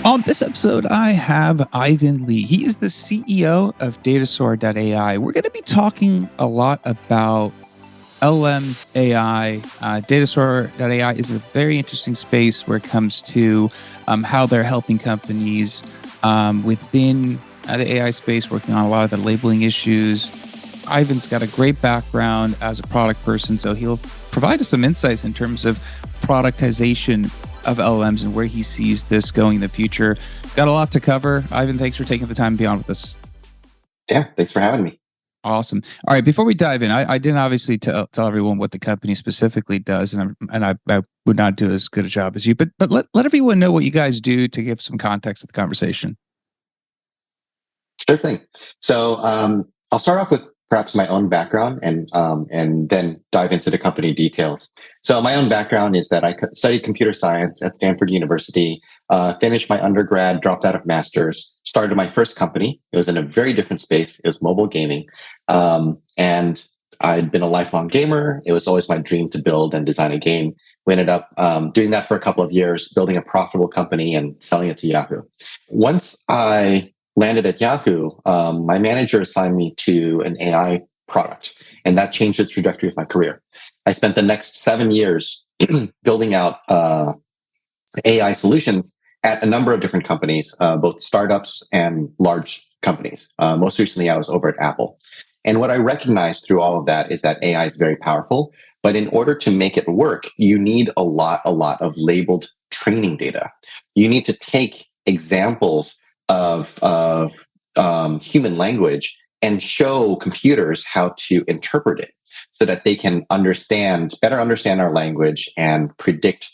On this episode, I have Ivan Lee. He is the CEO of Datasaur.ai. We're going to be talking a lot about LLMs, AI. Datasaur.ai is a very interesting space where it comes to how they're helping companies within the AI space, working on a lot of the labeling issues. Ivan's got a great background as a product person, so he'll provide us some insights in terms of productization of LLMs and where he sees this going in the future. Got a lot to cover. Ivan, thanks for taking the time to be on with us. Yeah, thanks for having me. Awesome. All right, before we dive in, I didn't obviously tell everyone what the company specifically does, and I would not do as good a job as you, but let everyone know what you guys do to give some context to the conversation. Sure thing. So I'll start off with perhaps my own background and then dive into the company details. So my own background is that I studied computer science at Stanford University, finished my undergrad, dropped out of master's, started my first company. It was in a very different space. It was mobile gaming. And I'd been a lifelong gamer. It was always my dream to build and design a game. We ended up doing that for a couple of years, building a profitable company and selling it to Yahoo. Once I landed at Yahoo, my manager assigned me to an AI product, and that changed the trajectory of my career. I spent the next 7 years building out AI solutions at a number of different companies, both startups and large companies. Most recently, I was over at Apple. And what I recognized through all of that is that AI is very powerful, but in order to make it work, you need a lot of labeled training data. You need to take examples of human language and show computers how to interpret it so that they can better understand our language and predict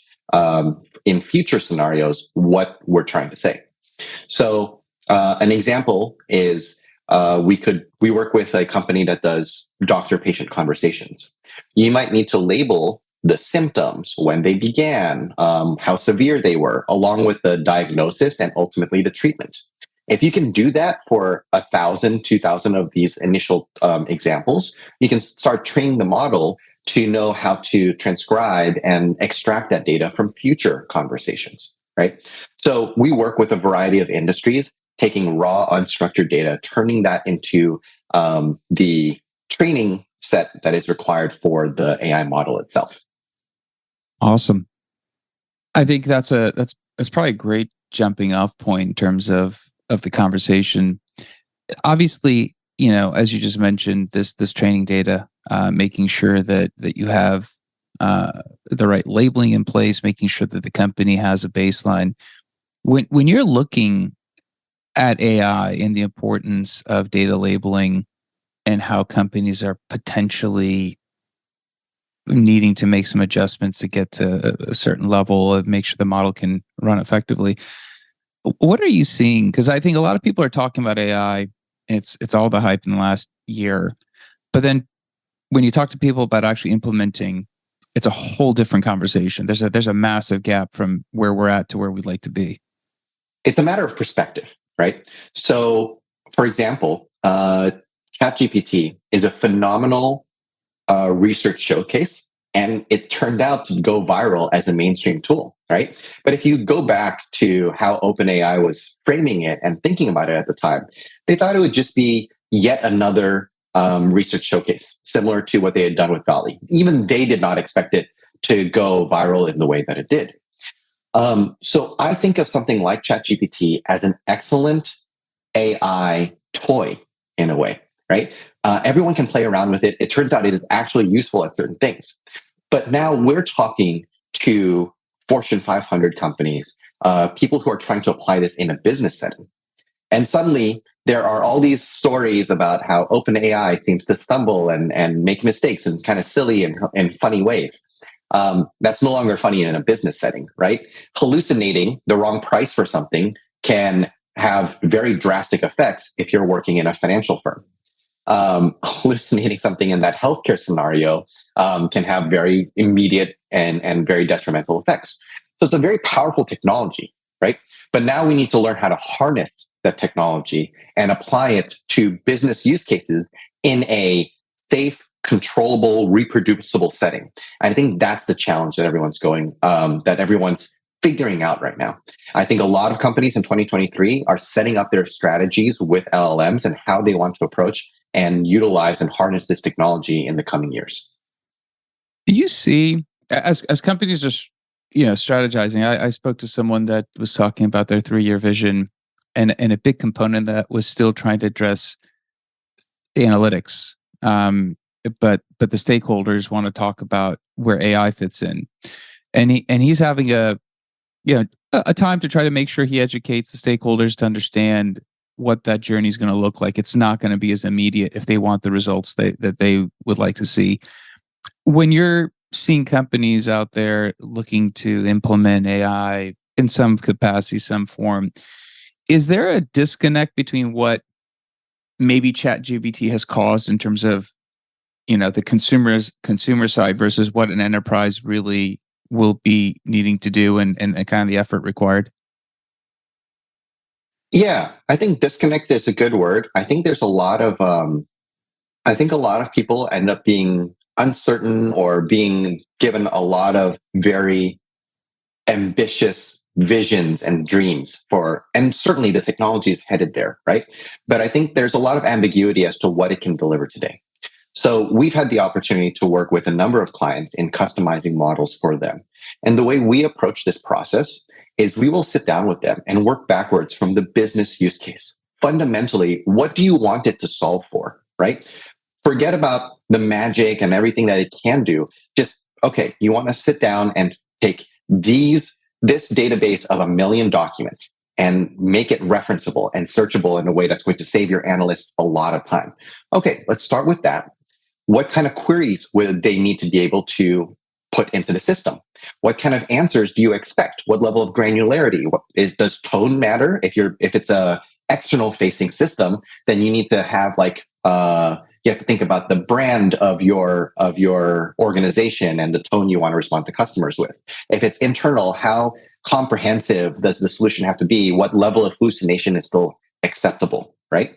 in future scenarios what we're trying to say. So an example is we work with a company that does doctor-patient conversations. You might need to label the symptoms, when they began, how severe they were, along with the diagnosis and ultimately the treatment. If you can do that for 1,000, 2,000 of these initial examples, you can start training the model to know how to transcribe and extract that data from future conversations, right? So we work with a variety of industries, taking raw, unstructured data, turning that into the training set that is required for the AI model itself. Awesome. I think that's probably a great jumping off point in terms of the conversation. Obviously, as you just mentioned, this training data, making sure that you have the right labeling in place, making sure that the company has a baseline. When you're looking at AI and the importance of data labeling and how companies are potentially needing to make some adjustments to get to a certain level of make sure the model can run effectively. What are you seeing? Because I think a lot of people are talking about AI. It's all the hype in the last year. But then when you talk to people about actually implementing, it's a whole different conversation. There's a massive gap from where we're at to where we'd like to be. It's a matter of perspective, right? So, for example, ChatGPT is a phenomenal research showcase, and it turned out to go viral as a mainstream tool, right? But if you go back to how OpenAI was framing it and thinking about it at the time, they thought it would just be yet another research showcase, similar to what they had done with Valley. Even they did not expect it to go viral in the way that it did. So I think of something like ChatGPT as an excellent AI toy in a way, right? Everyone can play around with it. It turns out it is actually useful at certain things. But now we're talking to Fortune 500 companies, people who are trying to apply this in a business setting. And suddenly there are all these stories about how OpenAI seems to stumble and make mistakes in kind of silly and funny ways. That's no longer funny in a business setting, right? Hallucinating the wrong price for something can have very drastic effects if you're working in a financial firm. Hallucinating something in that healthcare scenario can have very immediate and very detrimental effects. So it's a very powerful technology, right? But now we need to learn how to harness that technology and apply it to business use cases in a safe, controllable, reproducible setting. I think that's the challenge that everyone's figuring out right now. I think a lot of companies in 2023 are setting up their strategies with LLMs and how they want to approach and utilize and harness this technology in the coming years. Do you see, as companies are strategizing? I spoke to someone that was talking about their 3-year vision, and a big component of that was still trying to address analytics. But the stakeholders want to talk about where AI fits in, and he's having a time to try to make sure he educates the stakeholders to understand what that journey is going to look like. It's not going to be as immediate if they want the results that they would like to see. When you're seeing companies out there looking to implement AI in some capacity, some form, is there a disconnect between what maybe ChatGPT has caused in terms of the consumer side versus what an enterprise really will be needing to do and kind of the effort required? Yeah, I think disconnect is a good word. I think there's a lot of people end up being uncertain or being given a lot of very ambitious visions and dreams and certainly the technology is headed there, right? But I think there's a lot of ambiguity as to what it can deliver today. So we've had the opportunity to work with a number of clients in customizing models for them. And the way we approach this process is we will sit down with them and work backwards from the business use case. Fundamentally, what do you want it to solve for, right? Forget about the magic and everything that it can do. Just, okay, you want to sit down and take this database of 1 million documents and make it referenceable and searchable in a way that's going to save your analysts a lot of time. Okay, let's start with that. What kind of queries would they need to be able to put into the system? What kind of answers do you expect? What level of granularity? Does tone matter? If it's a external facing system, then you need to have you have to think about the brand of your organization and the tone you want to respond to customers with. If it's internal, how comprehensive does the solution have to be? What level of hallucination is still acceptable, right?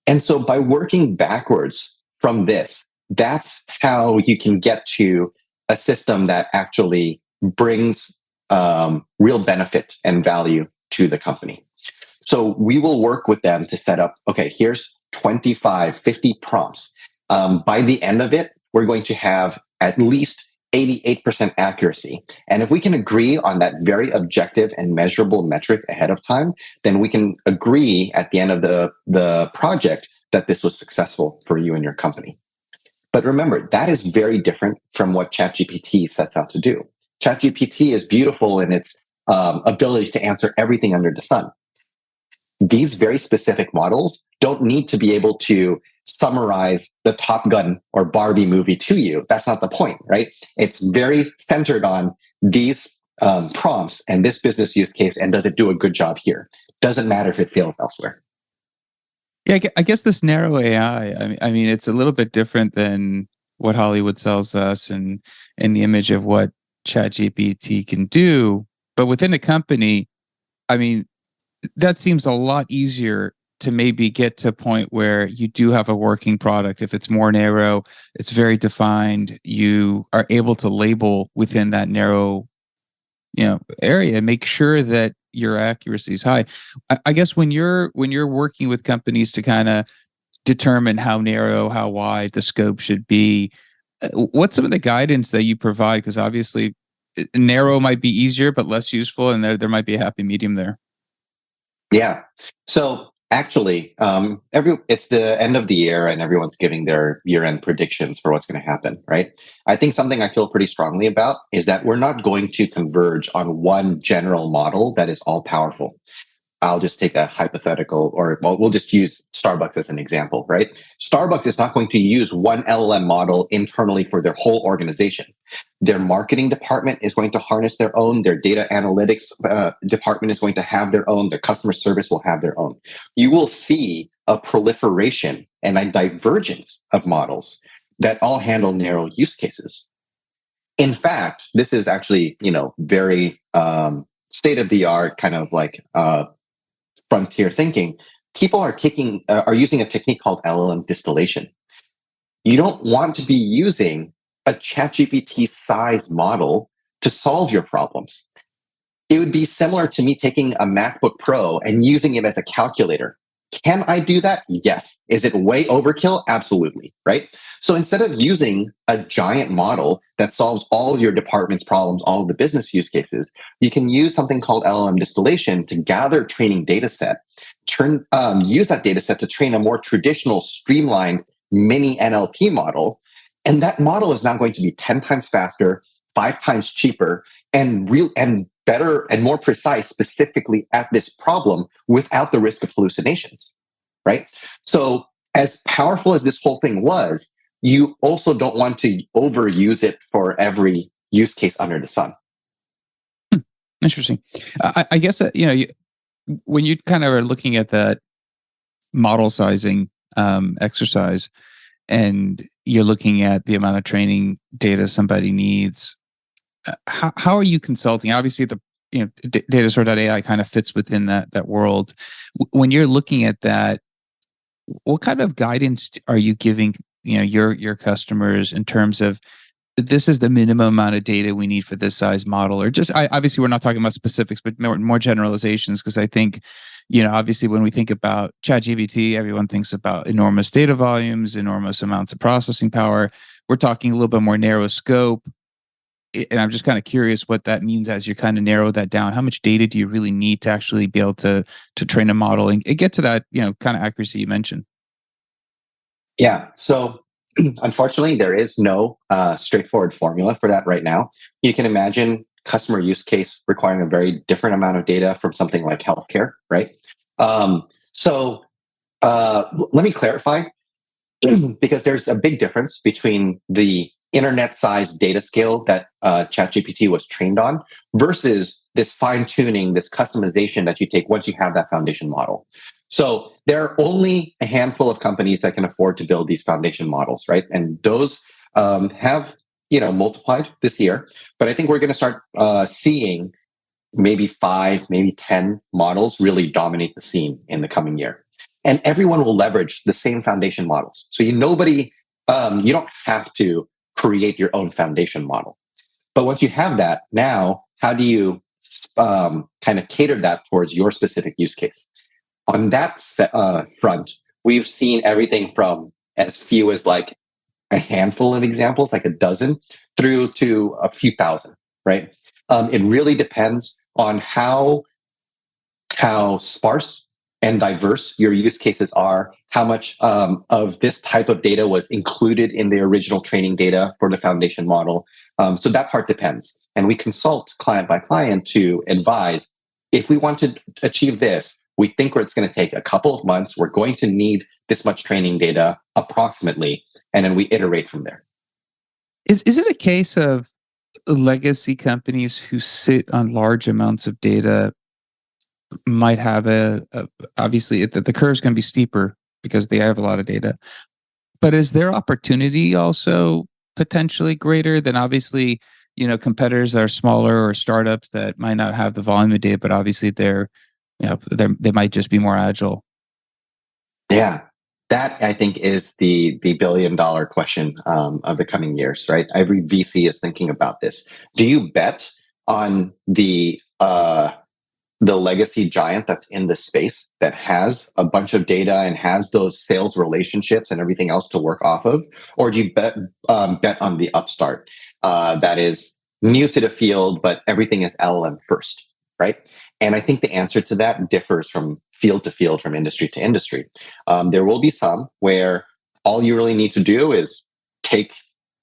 And so by working backwards from this, that's how you can get to a system that actually brings real benefit and value to the company. So we will work with them to set up, okay, here's 25, 50 prompts. By the end of it, we're going to have at least 88% accuracy. And if we can agree on that very objective and measurable metric ahead of time, then we can agree at the end of the project that this was successful for you and your company. But remember, that is very different from what ChatGPT sets out to do. ChatGPT is beautiful in its ability to answer everything under the sun. These very specific models don't need to be able to summarize the Top Gun or Barbie movie to you. That's not the point, right? It's very centered on these prompts and this business use case, and does it do a good job here? Doesn't matter if it fails elsewhere. Yeah, I guess this narrow AI, I mean, it's a little bit different than what Hollywood sells us and the image of what ChatGPT can do. But within a company, I mean, that seems a lot easier to maybe get to a point where you do have a working product. If it's more narrow, it's very defined. You are able to label within that narrow, area, make sure that your accuracy is high. I guess when you're working with companies to kind of determine how narrow, how wide the scope should be, what's some of the guidance that you provide? Because obviously, narrow might be easier but less useful, and there might be a happy medium there. Yeah. So actually, it's the end of the year and everyone's giving their year-end predictions for what's going to happen, right? I think something I feel pretty strongly about is that we're not going to converge on one general model that is all powerful. I'll just take a hypothetical, we'll just use Starbucks as an example, right? Starbucks is not going to use one LLM model internally for their whole organization. Their marketing department is going to harness their own. Their data analytics department is going to have their own. Their customer service will have their own. You will see a proliferation and a divergence of models that all handle narrow use cases. In fact, this is actually, very state-of-the-art kind of frontier thinking. People are using a technique called LLM distillation. You don't want to be using a ChatGPT size model to solve your problems. It would be similar to me taking a MacBook Pro and using it as a calculator. Can I do that? Yes. Is it way overkill? Absolutely. Right. So instead of using a giant model that solves all of your department's problems, all of the business use cases, you can use something called LLM distillation to gather training data set, use that data set to train a more traditional, streamlined mini NLP model. And that model is now going to be 10 times faster, 5 times cheaper, and better and more precise specifically at this problem without the risk of hallucinations, right? So as powerful as this whole thing was, you also don't want to overuse it for every use case under the sun. Interesting. I guess that, when you kind of are looking at that model sizing exercise, and you're looking at the amount of training data somebody needs, how are you consulting? Obviously, Datasaur.ai kind of fits within that world. When you're looking at that, what kind of guidance are you giving your customers in terms of, this is the minimum amount of data we need for this size model? Or just, obviously we're not talking about specifics, but more generalizations, because I think, obviously when we think about ChatGPT, everyone thinks about enormous data volumes, enormous amounts of processing power. We're talking a little bit more narrow scope. And I'm just kind of curious what that means as you kind of narrow that down. How much data do you really need to actually be able to train a model and get to that, kind of accuracy you mentioned? Yeah. So unfortunately, there is no straightforward formula for that right now. You can imagine customer use case requiring a very different amount of data from something like healthcare, right? So let me clarify, because there's a big difference between the internet-sized data scale that ChatGPT was trained on versus this fine-tuning, this customization that you take once you have that foundation model. So there are only a handful of companies that can afford to build these foundation models, right? And those have multiplied this year. But I think we're going to start seeing maybe 5, maybe 10 models really dominate the scene in the coming year. And everyone will leverage the same foundation models. So you don't have to create your own foundation model. But once you have that, now how do you kind of cater that towards your specific use case? On that front, we've seen everything from as few as like a handful of examples, like a dozen, through to a few thousand, right? It really depends on how sparse and diverse your use cases are, how much of this type of data was included in the original training data for the foundation model. So that part depends. And we consult client by client to advise, if we want to achieve this, we think it's going to take a couple of months. We're going to need this much training data approximately, and then we iterate from there. Is it a case of legacy companies who sit on large amounts of data might have obviously the curve is going to be steeper because they have a lot of data, but is their opportunity also potentially greater than, obviously, competitors that are smaller or startups that might not have the volume of data, but obviously they might just be more agile? Yeah, that I think is the billion-dollar question of the coming years, right? Every VC is thinking about this. Do you bet on the legacy giant that's in the space that has a bunch of data and has those sales relationships and everything else to work off of? Or do you bet on the upstart that is new to the field, but everything is LLM first, right? And I think the answer to that differs from field to field, from industry to industry. There will be some where all you really need to do is take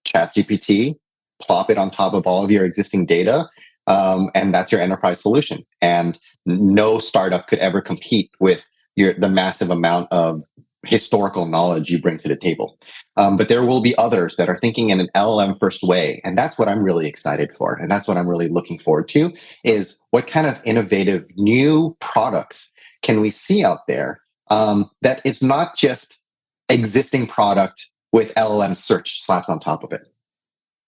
ChatGPT, plop it on top of all of your existing data, and that's your enterprise solution. And no startup could ever compete with the massive amount of historical knowledge you bring to the table. But there will be others that are thinking in an LLM first way. And that's what I'm really excited for. And that's what I'm really looking forward to, is what kind of innovative new products can we see out there that is not just existing product with LLM search slapped on top of it.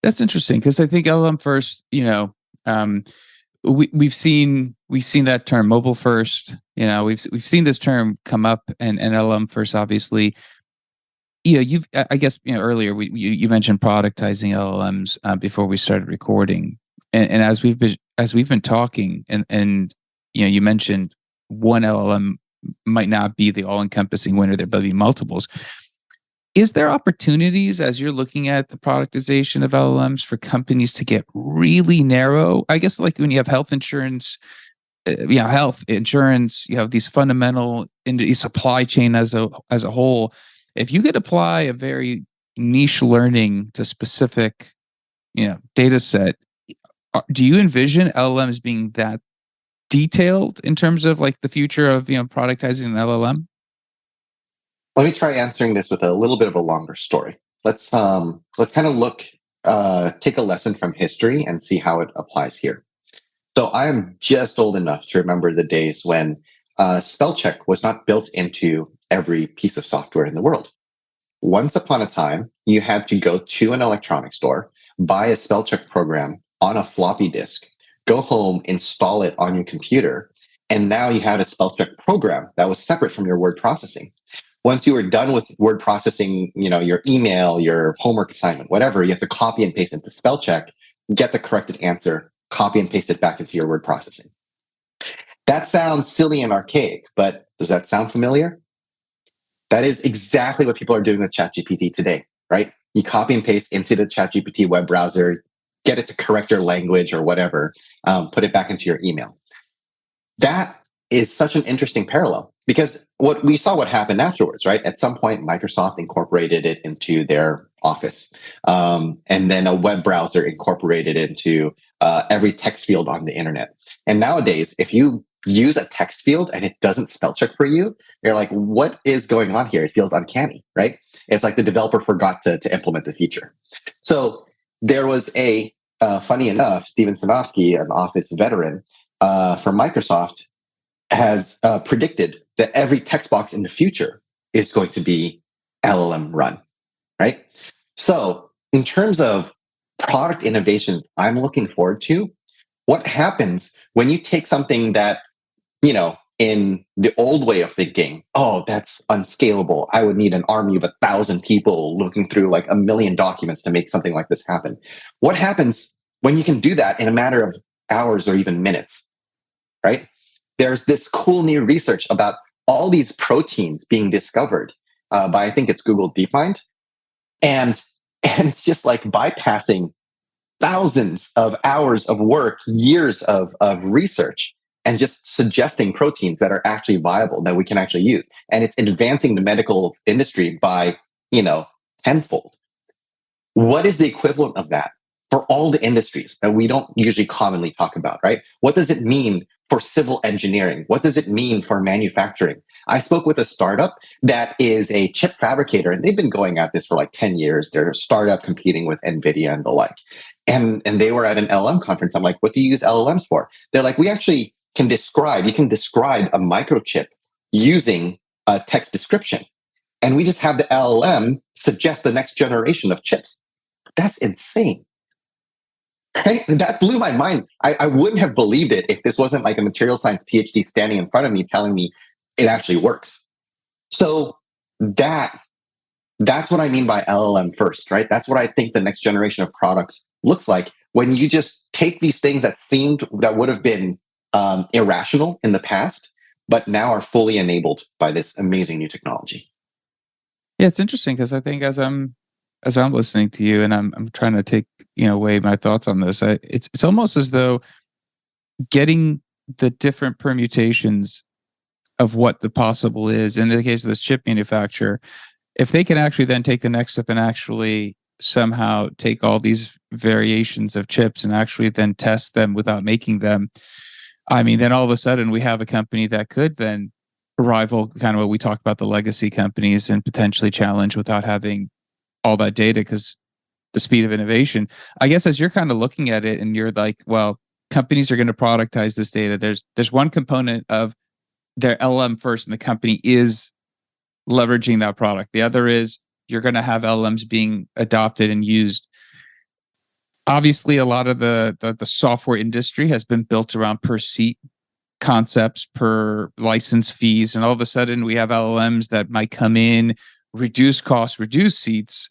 That's interesting, because I think LLM first, we've seen that term, mobile first. We've seen this term come up, and LLM first, obviously. I guess, earlier you mentioned productizing LLMs before we started recording, and as we've been talking, and you mentioned one LLM might not be the all-encompassing winner. There might be multiples. Is there opportunities as you're looking at the productization of LLMs for companies to get really narrow? I guess like when you have health insurance, health insurance, you have these fundamental in the supply chain as a whole. If you could apply a very niche learning to specific, data set, do you envision LLMs being that detailed in terms of like the future of productizing an LLM? Let me try answering this with a little bit of a longer story. Let's kind of take a lesson from history and see how it applies here. So I am just old enough to remember the days when spell check was not built into every piece of software in the world. Once upon a time, you had to go to an electronics store, buy a spell check program on a floppy disk, go home, install it on your computer, and now you had a spell check program that was separate from your word processing. Once you were done with word processing, your email, your homework assignment, whatever, you have to copy and paste into spell check, get the corrected answer, copy and paste it back into your word processing. That sounds silly and archaic, but does that sound familiar? That is exactly what people are doing with ChatGPT today, right? You copy and paste into the ChatGPT web browser, get it to correct your language or whatever, put it back into your email. That is such an interesting parallel because what happened afterwards, right? At some point, Microsoft incorporated it into their Office, and then a web browser incorporated it into every text field on the internet. And nowadays, if you use a text field and it doesn't spell check for you, you're like, what is going on here? It feels uncanny, right? It's like the developer forgot to implement the feature. So there was funny enough, Steven Sinofsky, an Office veteran from Microsoft, has predicted that every text box in the future is going to be LLM run, right? So in terms of product innovations I'm looking forward to, what happens when you take something that, in the old way of thinking, oh, that's unscalable. I would need an army of 1,000 people looking through like 1 million documents to make something like this happen. What happens when you can do that in a matter of hours or even minutes, right? There's this cool new research about all these proteins being discovered by, I think it's Google DeepMind. And it's just like bypassing thousands of hours of work, years of research, and just suggesting proteins that are actually viable, that we can actually use. And it's advancing the medical industry by, tenfold. What is the equivalent of that for all the industries that we don't usually commonly talk about, right? What does it mean for civil engineering? What does it mean for manufacturing? I spoke with a startup that is a chip fabricator, and they've been going at this for like 10 years. They're a startup competing with NVIDIA and the like. And they were at an LLM conference. I'm like, what do you use LLMs for? They're like, you can describe a microchip using a text description. And we just have the LLM suggest the next generation of chips. That's insane. Right? That blew my mind. I wouldn't have believed it if this wasn't like a material science PhD standing in front of me telling me it actually works. So that's what I mean by LLM first, right? That's what I think the next generation of products looks like when you just take these things that would have been irrational in the past, but now are fully enabled by this amazing new technology. Yeah, it's interesting because I think as I'm listening to you and I'm trying to take weigh my thoughts on this, it's almost as though getting the different permutations of what the possible is in the case of this chip manufacturer, if they can actually then take the next step and actually somehow take all these variations of chips and actually then test them without making them, I mean, then all of a sudden we have a company that could then rival kind of what we talked about, the legacy companies, and potentially challenge without having all that data, because the speed of innovation. I guess as you're kind of looking at it and you're like, well, companies are going to productize this data. There's one component of their LLM first, and the company is leveraging that product. The other is you're going to have LLMs being adopted and used. Obviously, a lot of the software industry has been built around per seat concepts, per license fees, and all of a sudden we have LLMs that might come in reduce costs, reduce seats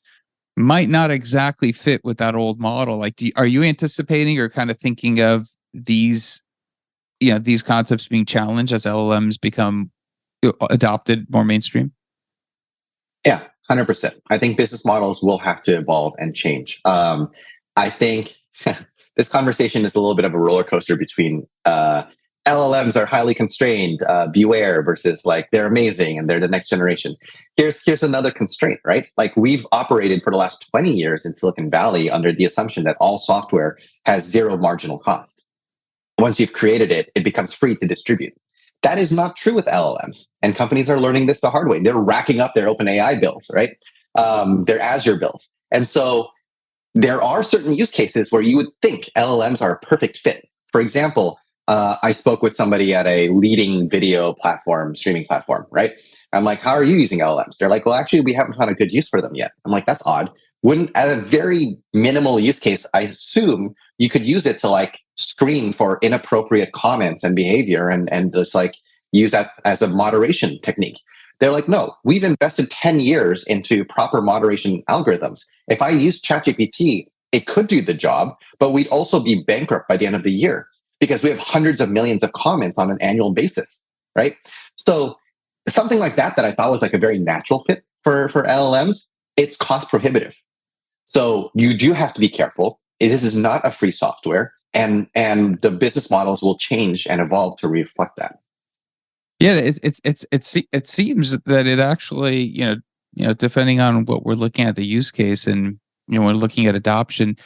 might not exactly fit with that old model. Like, are you anticipating or kind of thinking of these, these concepts being challenged as LLMs become adopted more mainstream? Yeah, 100%. I think business models will have to evolve and change. I think this conversation is a little bit of a roller coaster between LLMs are highly constrained, beware, versus like they're amazing and they're the next generation. Here's another constraint, right? Like we've operated for the last 20 years in Silicon Valley under the assumption that all software has zero marginal cost. Once you've created it, it becomes free to distribute. That is not true with LLMs, and companies are learning this the hard way. They're racking up their OpenAI bills, right? Their Azure bills, and so there are certain use cases where you would think LLMs are a perfect fit. For example, I spoke with somebody at a leading video platform, streaming platform, right? I'm like, how are you using LLMs? They're like, well, actually, we haven't found a good use for them yet. I'm like, that's odd. Wouldn't, at a very minimal use case, I assume you could use it to like screen for inappropriate comments and behavior and just like use that as a moderation technique. They're like, no, we've invested 10 years into proper moderation algorithms. If I use ChatGPT, it could do the job, but we'd also be bankrupt by the end of the year because we have hundreds of millions of comments on an annual basis, right? So something like that I thought was like a very natural fit for LLMs, it's cost prohibitive. So you do have to be careful. This is not a free software, and the business models will change and evolve to reflect that. Yeah, it seems that it actually, depending on what we're looking at the use case, and we're looking at adoption,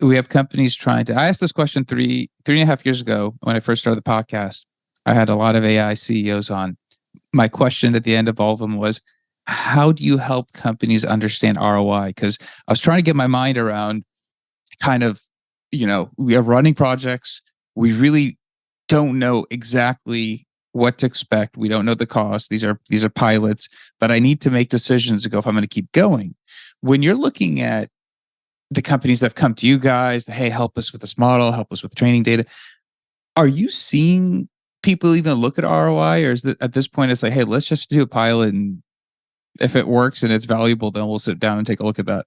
we have companies trying to. I asked this question three and a half years ago when I first started the podcast. I had a lot of AI CEOs on. My question at the end of all of them was, how do you help companies understand ROI? Because I was trying to get my mind around kind of, we are running projects. We really don't know exactly what to expect. We don't know the cost. These are pilots, but I need to make decisions to go if I'm going to keep going. When you're looking at the companies that have come to you guys, hey, help us with this model, help us with training data, are you seeing people even look at ROI, or is it at this point it's like, hey, let's just do a pilot, and if it works and it's valuable, then we'll sit down and take a look at that?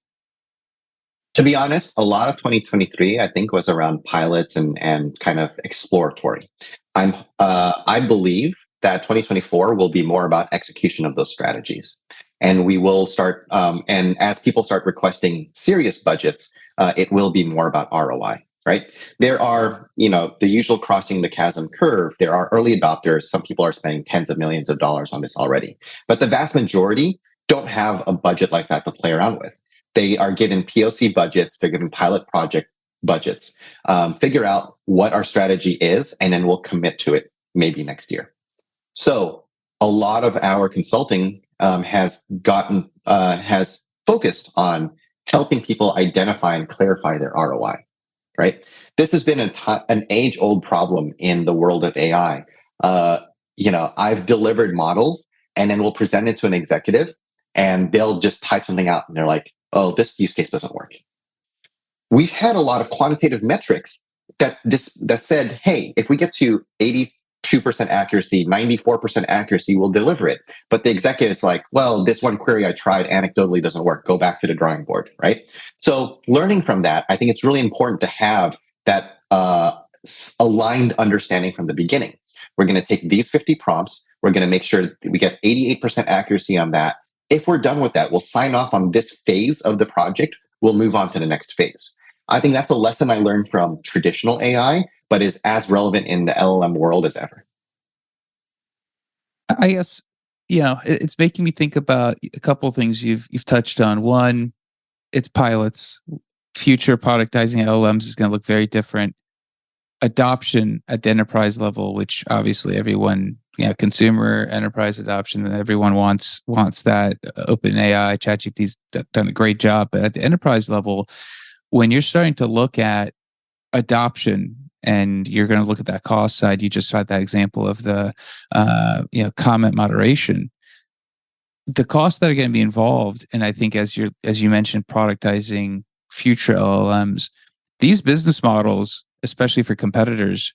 To be honest, a lot of 2023, I think, was around pilots and kind of exploratory. I believe that 2024 will be more about execution of those strategies. And we will start, and as people start requesting serious budgets, it will be more about ROI, right? There are, the usual crossing the chasm curve. There are early adopters. Some people are spending tens of millions of dollars on this already. But the vast majority don't have a budget like that to play around with. They are given POC budgets. They're given pilot project budgets. Figure out what our strategy is, and then we'll commit to it maybe next year. So a lot of our consulting has focused on helping people identify and clarify their ROI, right? This has been an age-old problem in the world of AI. I've delivered models, and then we'll present it to an executive, and they'll just type something out, and they're like, oh, this use case doesn't work. We've had a lot of quantitative metrics that said, hey, if we get to 82% accuracy, 94% accuracy, we'll deliver it. But the executive is like, well, this one query I tried anecdotally doesn't work. Go back to the drawing board, right? So learning from that, I think it's really important to have that aligned understanding from the beginning. We're going to take these 50 prompts. We're going to make sure that we get 88% accuracy on that. If we're done with that, we'll sign off on this phase of the project. We'll move on to the next phase. I think that's a lesson I learned from traditional AI, but is as relevant in the LLM world as ever. I guess, it's making me think about a couple of things you've touched on. One, it's pilots. Future productizing LLMs is going to look very different. Adoption at the enterprise level, which obviously everyone, consumer enterprise adoption, and everyone wants that. OpenAI, ChatGPT's done a great job, but at the enterprise level, when you're starting to look at adoption and you're going to look at that cost side, you just had that example of the comment moderation, the costs that are going to be involved, and I think as you mentioned, productizing future LLMs, these business models, especially for competitors,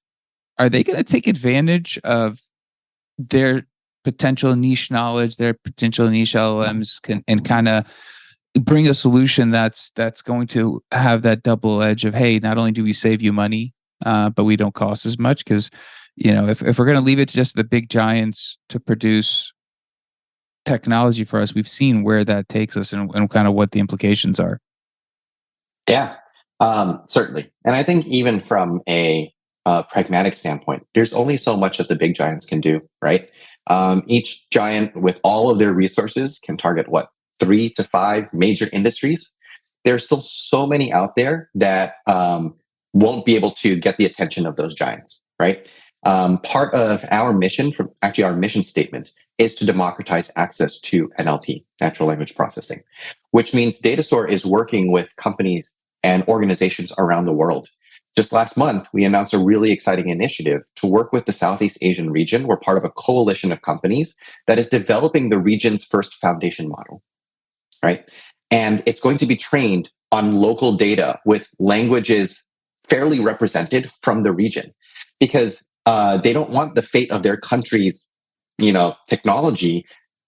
are they going to take advantage of their potential niche knowledge, their potential niche LLMs and kind of bring a solution that's going to have that double edge of, hey, not only do we save you money, but we don't cost as much. Because if we're going to leave it to just the big giants to produce technology for us, we've seen where that takes us and kind of what the implications are. Yeah, certainly. And I think even from a pragmatic standpoint, there's only so much that the big giants can do, right? Each giant with all of their resources can target 3 to 5 major industries. There's still so many out there that won't be able to get the attention of those giants, right? Part of our mission, our mission statement, is to democratize access to NLP, natural language processing, which means Datasaur is working with companies and organizations around the world. Just last month, we announced a really exciting initiative to work with the Southeast Asian region. We're part of a coalition of companies that is developing the region's first foundation model, right? And it's going to be trained on local data with languages fairly represented from the region, because they don't want the fate of their country's, technology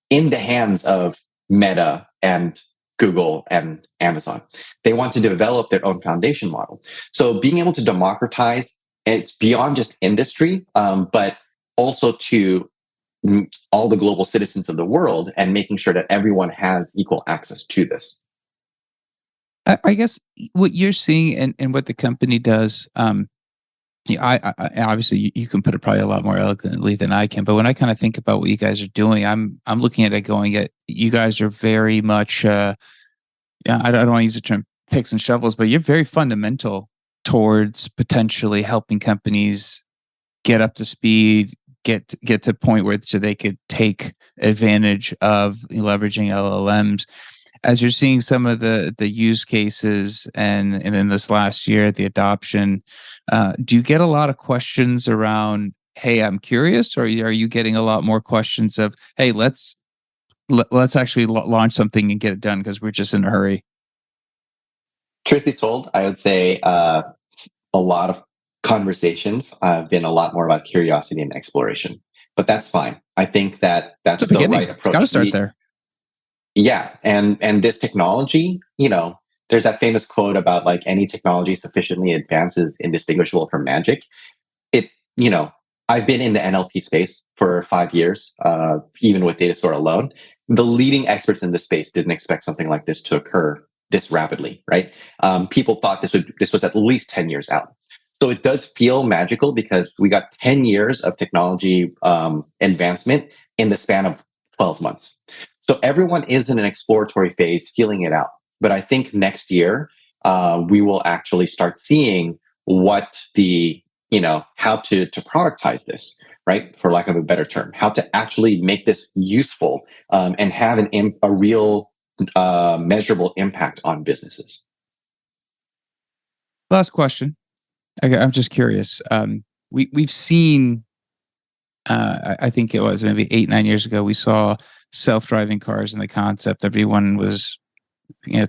in the hands of Meta and Google and Amazon. They want to develop their own foundation model. So being able to democratize, it's beyond just industry, but also to all the global citizens of the world, and making sure that everyone has equal access to this. I guess what you're seeing and what the company does, I obviously you can put it probably a lot more eloquently than I can, but when I kind of think about what you guys are doing, I'm looking at it going, you guys are very much, I don't want to use the term picks and shovels, but you're very fundamental towards potentially helping companies get up to speed, get to a point where so they could take advantage of leveraging LLMs. As you're seeing some of the use cases and then this last year, the adoption, do you get a lot of questions around, hey, I'm curious, or are you getting a lot more questions of, hey, let's actually launch something and get it done because we're just in a hurry? Truth be told, I would say a lot of conversations have been a lot more about curiosity and exploration, but that's fine. I think that's the right approach. It's got to start there. Yeah, and this technology, there's that famous quote about like any technology sufficiently advanced is indistinguishable from magic. I've been in the NLP space for 5 years, even with Datasaur alone. The leading experts in this space didn't expect something like this to occur this rapidly, right? People thought this was at least 10 years out. So it does feel magical because we got 10 years of technology advancement in the span of 12 months. So everyone is in an exploratory phase, feeling it out. But I think next year, we will actually start seeing what how to productize this, right? For lack of a better term, how to actually make this useful and have a real measurable impact on businesses. Last question. I'm just curious. We've seen, I think it was maybe 8-9 years ago, we saw self-driving cars and the concept. Everyone was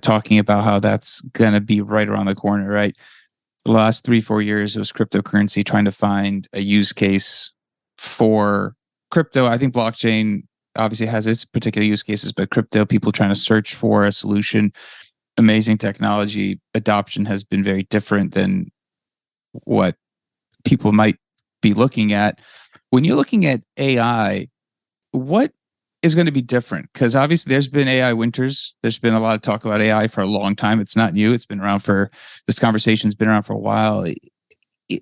talking about how that's going to be right around the corner, right? The last 3-4 years, it was cryptocurrency trying to find a use case for crypto. I think blockchain obviously has its particular use cases, but crypto, people trying to search for a solution. Amazing technology. Adoption has been very different than what people might be looking at. When you're looking at AI, what is going to be different? Because obviously there's been AI winters. There's been a lot of talk about AI for a long time. It's not new. It's been around this conversation's been around for a while.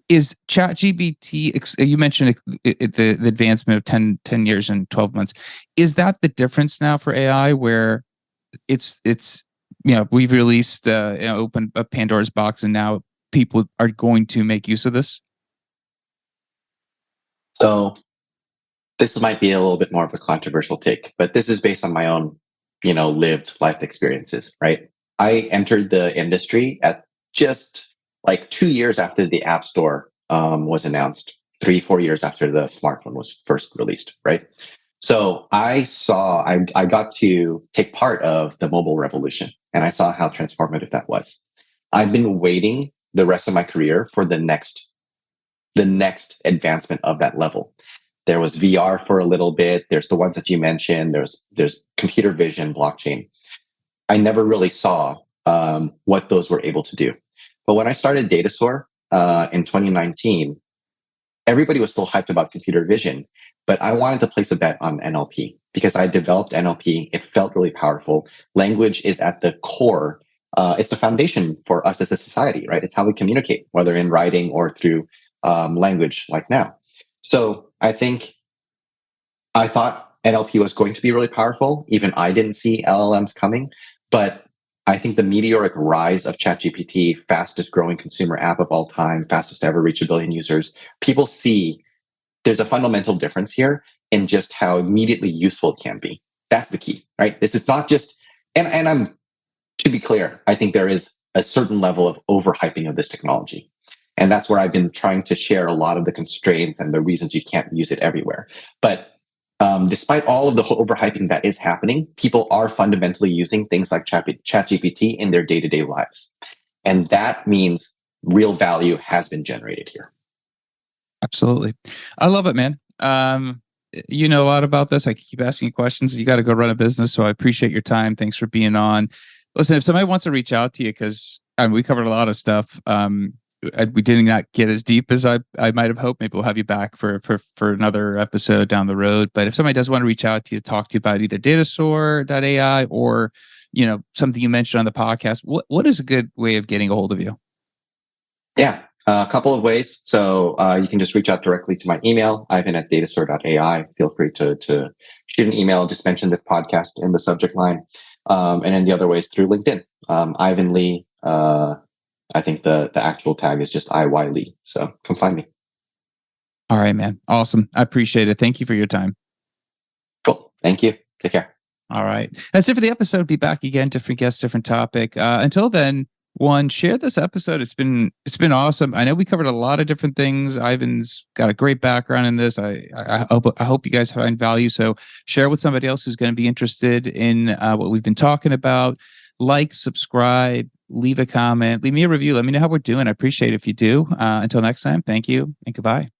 Is ChatGPT, you mentioned the advancement of 10 years and 12 months. Is that the difference now for AI where it's we've released, opened a Pandora's box and now people are going to make use of this? So this might be a little bit more of a controversial take, but this is based on my own, lived life experiences, right? I entered the industry at just like 2 years after the App Store was announced, 3-4 years after the smartphone was first released, right? So I got to take part of the mobile revolution, and I saw how transformative that was. I've been waiting the rest of my career for the next advancement of that level. There was VR for a little bit. There's the ones that you mentioned. There's computer vision, blockchain. I never really saw what those were able to do. But when I started Datasaur in 2019, everybody was still hyped about computer vision, but I wanted to place a bet on NLP because I developed NLP. It felt really powerful. Language is at the core. It's the foundation for us as a society, right? It's how we communicate, whether in writing or through language like now. So I thought NLP was going to be really powerful. Even I didn't see LLMs coming, but I think the meteoric rise of ChatGPT, fastest growing consumer app of all time, fastest to ever reach 1 billion users, people see there's a fundamental difference here in just how immediately useful it can be. That's the key, right? This is not just, and I'm, to be clear, I think there is a certain level of overhyping of this technology. And that's where I've been trying to share a lot of the constraints and the reasons you can't use it everywhere. But despite all of the overhyping that is happening, people are fundamentally using things like ChatGPT in their day-to-day lives. And that means real value has been generated here. Absolutely. I love it, man. You know a lot about this. I keep asking you questions. You got to go run a business. So I appreciate your time. Thanks for being on. Listen, if somebody wants to reach out to you, because we covered a lot of stuff. We did not get as deep as I might have hoped. Maybe we'll have you back for another episode down the road. But if somebody does want to reach out to you, talk to you about either Datasaur.ai or something you mentioned on the podcast, what is a good way of getting a hold of you? Yeah, a couple of ways. So you can just reach out directly to my email, Ivan@Datasaur.ai. Feel free to shoot an email. Just mention this podcast in the subject line. And then the other way is through LinkedIn. Ivan Lee. I think the actual tag is just IY Lee. So come find me. All right, man. Awesome. I appreciate it. Thank you for your time. Cool. Thank you. Take care. All right. That's it for the episode. Be back again. Different guest, different topic. Until then, share this episode. It's been awesome. I know we covered a lot of different things. Ivan's got a great background in this. I hope you guys find value. So share with somebody else who's going to be interested in what we've been talking about. Like, subscribe, leave a comment, leave me a review. Let me know how we're doing. I appreciate it if you do. Until next time, thank you and goodbye.